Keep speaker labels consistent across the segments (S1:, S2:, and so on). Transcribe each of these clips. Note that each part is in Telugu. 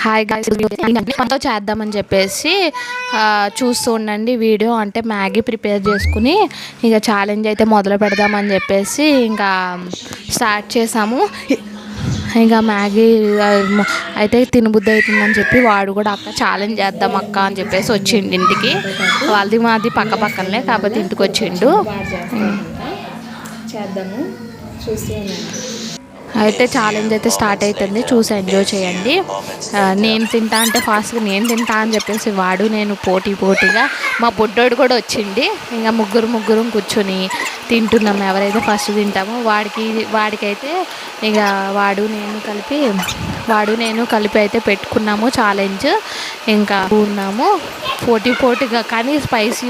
S1: హాయ్ గైస్, మనతో చేద్దామని చెప్పేసి చూస్తూ ఉండండి వీడియో. అంటే మ్యాగీ ప్రిపేర్ చేసుకుని ఇక ఛాలెంజ్ అయితే మొదలు పెడదామని చెప్పేసి ఇంకా స్టార్ట్ చేసాము. ఇంకా మ్యాగీ అయితే తినబుద్ధి అవుతుందని చెప్పి వాడు కూడా అక్క ఛాలెంజ్ చేద్దాం అక్క అని చెప్పేసి వచ్చిండు ఇంటికి. వాళ్ళది మాది పక్క పక్కనే కాకపోతే ఇంటికి వచ్చిండు.
S2: చేద్దాము చూస్తూ
S1: అయితే ఛాలెంజ్ అయితే స్టార్ట్ అవుతుంది, చూసి ఎంజాయ్ చేయండి. నేను తింటా అంటే ఫాస్ట్గా నేను తింటా అని చెప్పేసి వాడు నేను పోటీగా మా బొడ్డోడు కూడా వచ్చింది. ఇంకా ముగ్గురు కూర్చొని తింటున్నాము. ఎవరైతే ఫస్ట్ తింటామో వాడికైతే ఇక వాడు నేను కలిపి అయితే పెట్టుకున్నాము ఛాలెంజ్. ఇంకా ఉన్నాము పోటీగా, కానీ స్పైసీ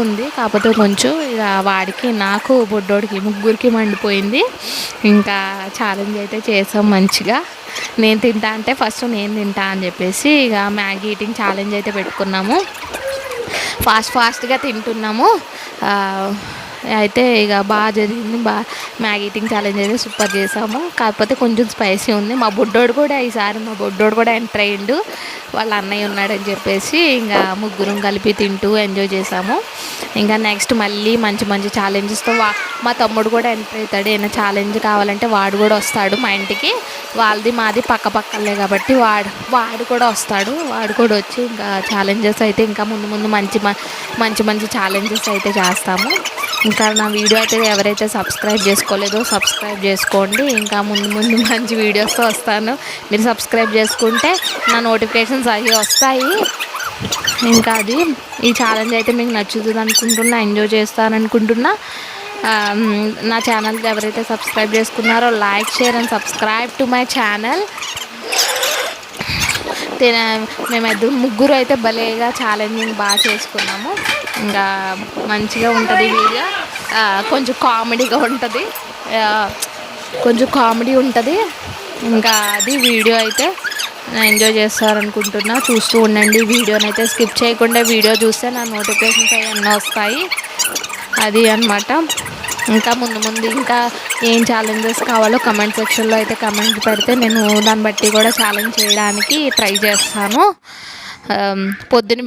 S1: ఉంది కాకపోతే కొంచెం ఇక వాడికి నాకు బొడ్డోడికి ముగ్గురికి మండిపోయింది. ఇంకా ఛాలెంజ్ అయితే చేసాం మంచిగా. నేను తింటా అంటే ఫస్ట్ నేను తింటా అని చెప్పేసి ఇక మ్యాగీ ఈటింగ్ ఛాలెంజ్ అయితే పెట్టుకున్నాము. ఫాస్ట్గా తింటున్నాము. అయితే ఇక బాగా జరిగింది. మ్యాగీ ఈటింగ్ ఛాలెంజ్ అయితే సూపర్ చేసాము. కాకపోతే కొంచెం స్పైసీ ఉంది. మా బొడ్డోడు కూడా ఎంటర్ అయ్యిండు, వాళ్ళ అన్నయ్య ఉన్నాడని చెప్పేసి ఇంకా ముగ్గురం కలిపి తింటూ ఎంజాయ్ చేసాము. ఇంకా నెక్స్ట్ మళ్ళీ మంచి ఛాలెంజెస్తో మా తమ్ముడు కూడా ఎంటర్ అవుతాడు. ఏమైనా ఛాలెంజ్ కావాలంటే వాడు కూడా వస్తాడు మా ఇంటికి. వాళ్ళది మాది పక్కలే కాబట్టి వాడు కూడా వస్తాడు. వాడు కూడా వచ్చి ఇంకా ఛాలెంజెస్ అయితే ఇంకా ముందు మంచి ఛాలెంజెస్ అయితే చేస్తాము. ఇంకా నా వీడియో అయితే ఎవరైతే సబ్స్క్రైబ్ చేసుకోలేదో సబ్స్క్రైబ్ చేసుకోండి. ఇంకా ముందు మంచి వీడియోస్తో వస్తాను. మీరు సబ్స్క్రైబ్ చేసుకుంటే నా నోటిఫికేషన్స్ అవి వస్తాయి. ఇంకా ఈ ఛాలెంజ్ అయితే మీకు నచ్చుతుంది అనుకుంటున్నా, ఎంజాయ్ చేస్తాననుకుంటున్నా. నా ఛానల్కి ఎవరైతే సబ్స్క్రైబ్ చేసుకున్నారో like, share and subscribe to my channel. ముగ్గురు అయితే భలేగా ఛాలెంజింగ్ బాగా చేసుకున్నాము. ఇంకా మంచిగా ఉంటుంది వీడియో. కొంచెం కామెడీగా ఉంటుంది. ఇంకా వీడియో అయితే ఎంజాయ్ చేస్తారనుకుంటున్నా. చూస్తూ ఉండండి వీడియోని అయితే స్కిప్ చేయకుండా. వీడియో చూస్తే నా నోటిఫికేషన్స్ అవన్నీ వస్తాయి. అది అన్నమాట. ఇంకా ముందు ఇంకా ఏం ఛాలెంజెస్ కావాలో కమెంట్ సెక్షన్లో అయితే కమెంట్ పెడితే నేను దాన్ని బట్టి కూడా ఛాలెంజ్ చేయడానికి ట్రై చేస్తాను. పొద్దున